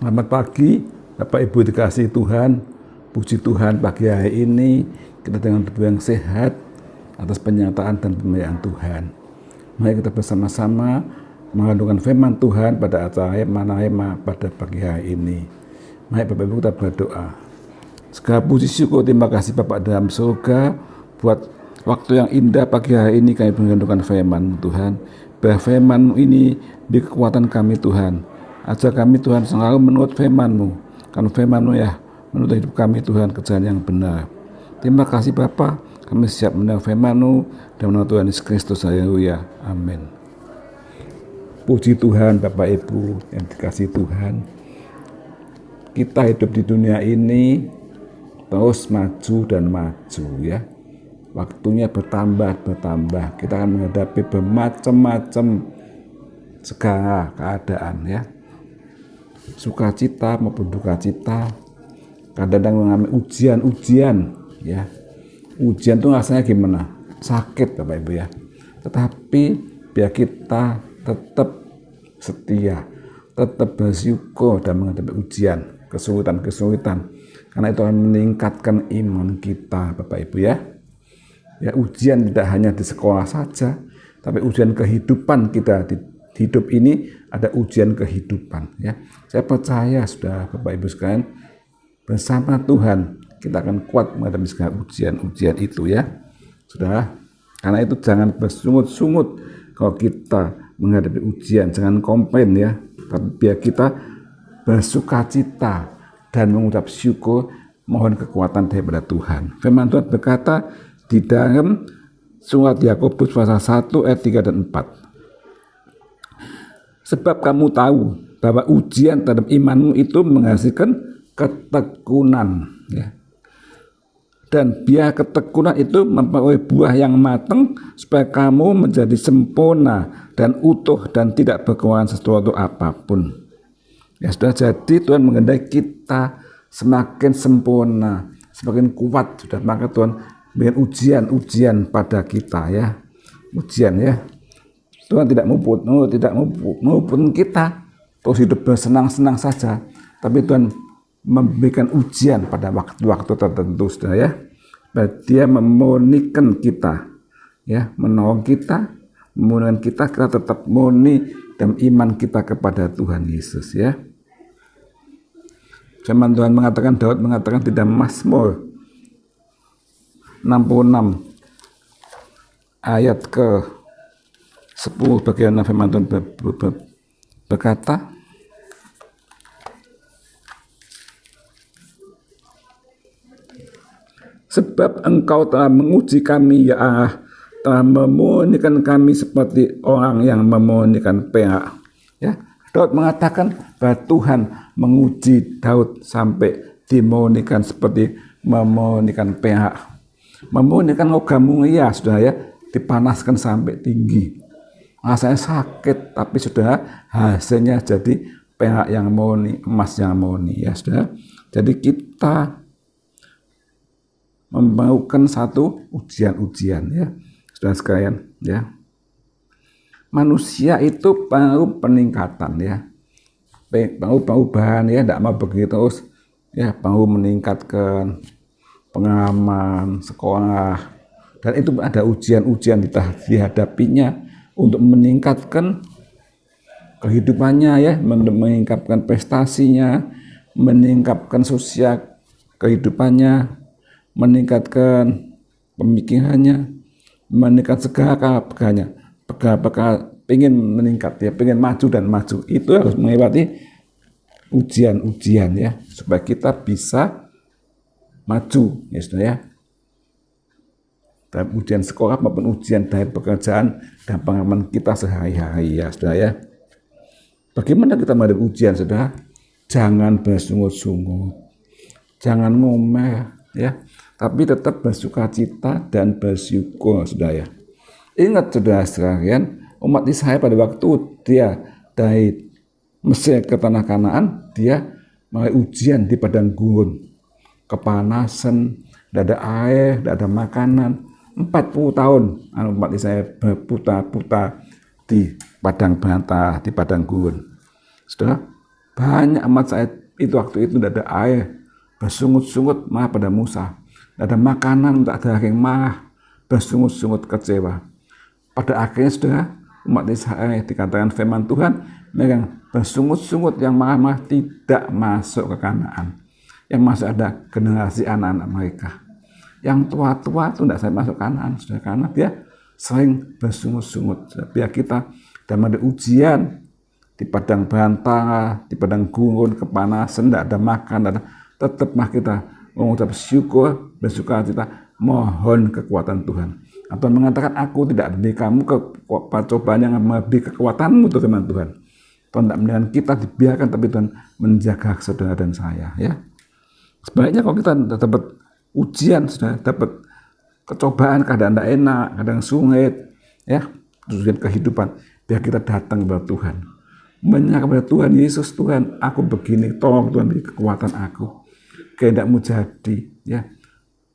Selamat pagi, Bapak Ibu dikasihi Tuhan. Puji Tuhan pagi hari ini kita dengan tubuh yang sehat atas penyataan dan pemeliharaan Tuhan. Mari kita bersama-sama mengandungkan firman Tuhan pada acara Hema pada pagi hari ini. Mari Bapak Ibu kita berdoa. Segala puji syukur terima kasih Bapak dalam surga buat waktu yang indah pagi hari ini kami mengandungkan firman Tuhan. Biar firman ini beri kekuatan kami Tuhan. Ajar kami Tuhan selalu menurut firman-Mu. Karena firman-Mu ya menurut hidup kami Tuhan ke jalan yang benar. Terima kasih Bapa, kami siap mendengar firman-Mu dan menurut Tuhan Yesus Kristus. Haleluya. Amin. Puji Tuhan Bapak Ibu yang dikasihi Tuhan. Kita hidup di dunia ini terus maju dan maju ya. Waktunya bertambah. Kita akan menghadapi bermacam-macam segala keadaan ya. Sukacita maupun duka cita, kadang-kadang mengalami ujian ya. Ujian itu rasanya gimana? Sakit Bapak Ibu ya. Tetapi biar kita tetap setia, tetap bersyukur dan menghadapi ujian, kesulitan, karena itu akan meningkatkan iman kita Bapak Ibu ya. Ya, ujian tidak hanya di sekolah saja, tapi ujian kehidupan kita di hidup ini ada ujian kehidupan ya. Saya percaya sudah Bapak Ibu sekalian, bersama Tuhan kita akan kuat menghadapi segala ujian itu ya. Sudah, karena itu jangan bersungut-sungut kalau kita menghadapi ujian, jangan komplain ya. Tapi biar kita bersukacita dan mengucap syukur, mohon kekuatan daripada Tuhan. Firman Tuhan berkata di dalam surat Yakobus pasal 1 ayat 3 dan 4. Sebab kamu tahu bahwa ujian terhadap imanmu itu menghasilkan ketekunan ya. Dan biar ketekunan itu memperoleh buah yang matang supaya kamu menjadi sempurna dan utuh dan tidak berkekurangan sesuatu apapun. Ya sudah, jadi Tuhan menghendaki kita semakin sempurna, semakin kuat sudah, maka Tuhan berikan ujian pada kita ya. Ujian ya. Tuhan tidak mengupun kita terus hidup bersenang-senang saja, tapi Tuhan memberikan ujian pada waktu-waktu tertentu sudah ya. Dia memurnikan kita ya, menolong kita, memurnikan kita tetap murni dalam iman kita kepada Tuhan Yesus ya. Firman Tuhan mengatakan, Daud mengatakan di dalam Mazmur 66 ayat ke 10 bagaimana firman Tuhan berkata, sebab engkau telah menguji kami ya Allah, telah memurnikan kami seperti orang yang memurnikan perak ya. Daud mengatakan bahwa Tuhan menguji Daud sampai dimurnikan seperti memurnikan perak, memurnikan logam mulia sudah ya, dipanaskan sampai tinggi. Rasanya sakit, tapi sudah hasilnya jadi perak yang murni, emas yang murni ya sudah. Jadi kita membawakan satu ujian ya sudah sekalian ya. Manusia itu perlu peningkatan ya, perlu perubahan ya, tidak mau begitu terus ya, perlu meningkatkan pengalaman sekolah, dan itu ada ujian dihadapinya untuk meningkatkan kehidupannya ya, meningkatkan prestasinya, meningkatkan sosial kehidupannya, meningkatkan pemikirannya, meningkatkan segala perkara pengen meningkat ya, pengen maju dan maju, itu harus melewati ujian ya, supaya kita bisa maju ya sudah ya. Dalam ujian sekolah maupun ujian dari pekerjaan dan pengalaman kita sehari-hari ya sudah ya. Bagaimana kita menghadapi ujian sudah? Jangan bersungut-sungut, jangan ngomel ya, tapi tetap bersukacita dan bersyukur sudah ya. Ingat sudah sekalian, umat Israel pada waktu dia dari Mesir ke tanah Kanaan, dia melalui ujian di padang gurun, kepanasan, tidak ada air, tidak ada makanan. 40 tahun umat Israel berputar-putar di padang bantah, di padang gurun. Sudah Banyak amat saya itu waktu itu tidak ada air, bersungut-sungut marah pada Musa. Tidak ada makanan, tak ada daging, marah, bersungut-sungut kecewa. Pada akhirnya saudara, umat Israel dikatakan firman Tuhan, mereka bersungut-sungut yang marah-marah tidak masuk ke Kanaan. Yang masuk ada generasi anak-anak mereka. Yang tua-tua itu tidak saya masuk Kanaan, saudara, karena dia sering bersungut-sungut. Biar kita dalam ada ujian di padang belantara, di padang gurun, kepanasan, tidak ada makan, tetap kita mengucap syukur, bersuka cita, mohon kekuatan Tuhan. Atau mengatakan aku tidak beri kamu cobaan yang melebihi kekuatanmu, firman Tuhan. Tuhan tidak mendengar kita dibiarkan, tapi Tuhan menjaga saudara dan saya. Ya, sebaliknya kalau kita dapat ujian, sudah dapat kecobaan, kadang tidak enak, kadang sulit, ya, ujian kehidupan, biar kita datang kepada Tuhan, menyerah kepada Tuhan Yesus. Tuhan, aku begini, tolong Tuhan beri kekuatan aku, kehendakmu jadi, ya,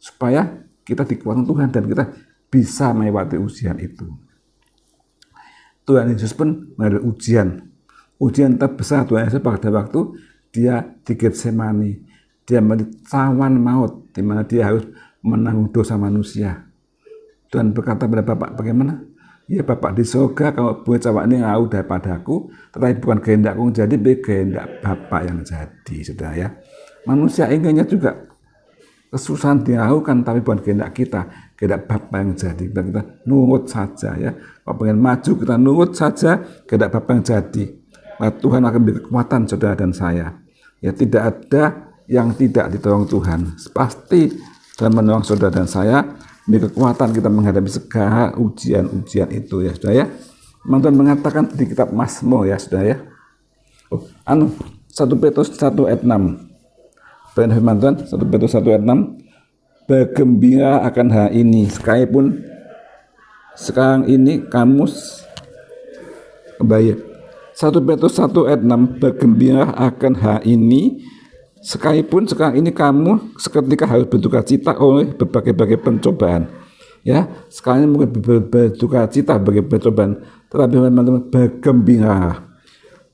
supaya kita dikuatkan Tuhan dan kita bisa melewati ujian itu. Tuhan Yesus pun melalui ujian terbesar Tuhan Yesus pada waktu dia di Getsemani, dia melihat cawan maut, di mana dia harus menanggung dosa manusia. Tuhan berkata pada Bapak, bagaimana? Ya Bapak di surga, kalau buat cawan ini ngau daripadaku, tetapi bukan kehendakku yang jadi, tapi kehendak Bapak yang jadi, saudara ya. Manusia inginnya juga kesusahan dilakukan, tapi bukan kehendak kita, kehendak Bapa yang jadi. Kita nurut saja ya. Kalau pengen maju kita nurut saja, kehendak Bapa yang jadi. Maka Tuhan akan beri kekuatan saudara dan saya. Ya, tidak ada yang tidak ditolong Tuhan. Pasti Tuhan menolong saudara dan saya, beri kekuatan kita menghadapi segala ujian-ujian itu ya saudara ya. Memang Tuhan mengatakan di kitab Mazmur ya saudara ya. 1 Petrus 1 ayat 6. Firman Tuhan 1 Petrus 1 ayat 6, bergembira akan hal ini, sekalipun sekarang ini kamu kembali. 1 Petrus 1 ayat 6, bergembira akan hal ini, sekalipun sekarang ini kamu seketika harus berduka cita oleh berbagai-bagai pencobaan. Ya, sekarang mungkin berduka cita bagi pencobaan, tetapi teman-teman bergembira.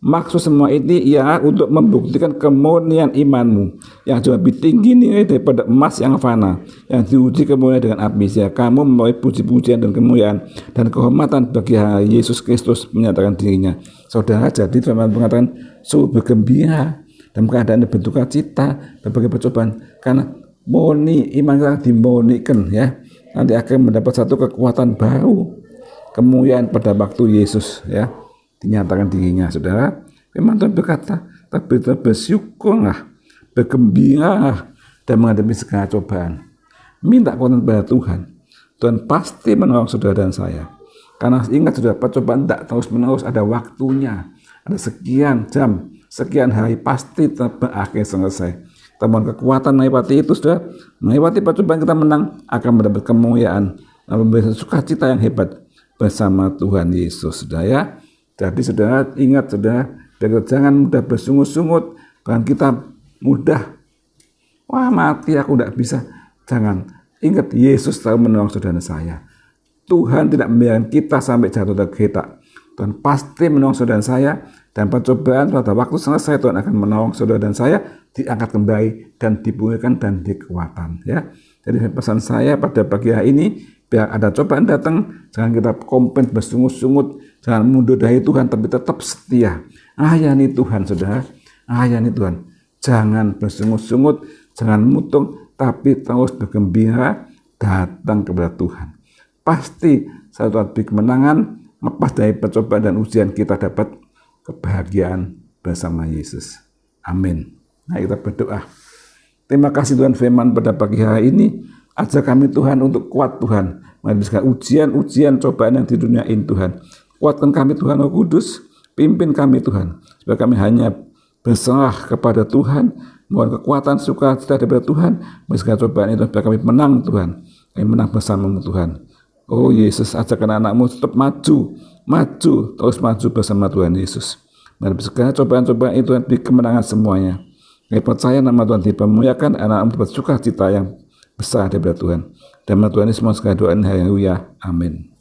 Maksud semua ini ialah untuk membuktikan kemurnian imanmu yang jauh lebih tinggi nilai daripada emas yang fana, yang diuji kemuliaan dengan api, sehingga kamu memperoleh puji-pujian dan kemuliaan dan kehormatan bagi Yesus Kristus menyatakan dirinya. Saudara, jadi firman mengatakan suruh bergembira dalam keadaan berduka cita berbagai percobaan, karena murni iman kita dimurnikan ya, nanti akan mendapat satu kekuatan baru, kemuliaan pada waktu Yesus ya dinyatakan dirinya. Saudara, memang Tuhan berkata, tapi bersyukurlah, bergembiralah dan menghadapi segala cobaan. Minta kekuatan pada Tuhan. Tuhan pasti menolong saudara dan saya. Karena ingat saudara, percobaan tidak terus menerus, ada waktunya. Ada sekian jam, sekian hari, pasti berakhir selesai. Kita mohon kekuatan melewati itu saudara. Melewati percobaan kita menang, akan mendapat kemuliaan, memberi sukacita yang hebat bersama Tuhan Yesus. Saudara ya. Jadi saudara, ingat saudara, jangan mudah bersungut-sungut, bahkan kita mudah, wah mati aku tidak bisa. Jangan, ingat Yesus selalu menolong saudara dan saya. Tuhan tidak membiarkan kita sampai jatuh tergeletak. Tuhan pasti menolong saudara dan saya, dan percobaan pada waktu selesai Tuhan akan menolong saudara dan saya, diangkat kembali dan dipulihkan dan dikekuatan. Ya. Jadi pesan saya pada pagi hari ini, biar ada cobaan datang, jangan kita komplain bersungut-sungut, jangan mundur dari Tuhan, tapi tetap setia. Layani Tuhan, saudara. Layani Tuhan. Jangan bersungut-sungut, jangan mutung, tapi terus bergembira, datang kepada Tuhan. Pasti satu hari kemenangan, lepas dari percobaan dan ujian, kita dapat kebahagiaan bersama Yesus. Amin. Nah, kita berdoa. Terima kasih Tuhan firman pada pagi hari ini. Ajar kami Tuhan untuk kuat Tuhan, menghadapi ujian-ujian cobaan yang di dunia ini Tuhan. Kuatkan kami Tuhan Roh Kudus, pimpin kami Tuhan, supaya kami hanya berserah kepada Tuhan, mohon kekuatan sukacita daripada Tuhan, menghadapi cobaan itu, supaya kami menang Tuhan, kami menang bersamamu Tuhan. Oh Yesus, ajarkan anak-Mu tetap maju, terus maju bersama Tuhan Yesus. Menghadapi segala cobaan-cobaan itu, di kemenangan semuanya. Kami percaya nama Tuhan dipermuliakan, anak-Mu dapat sukacita yang besar daripada Tuhan. Dan Tuhan Yesus semua segala doa, haleluya, amin.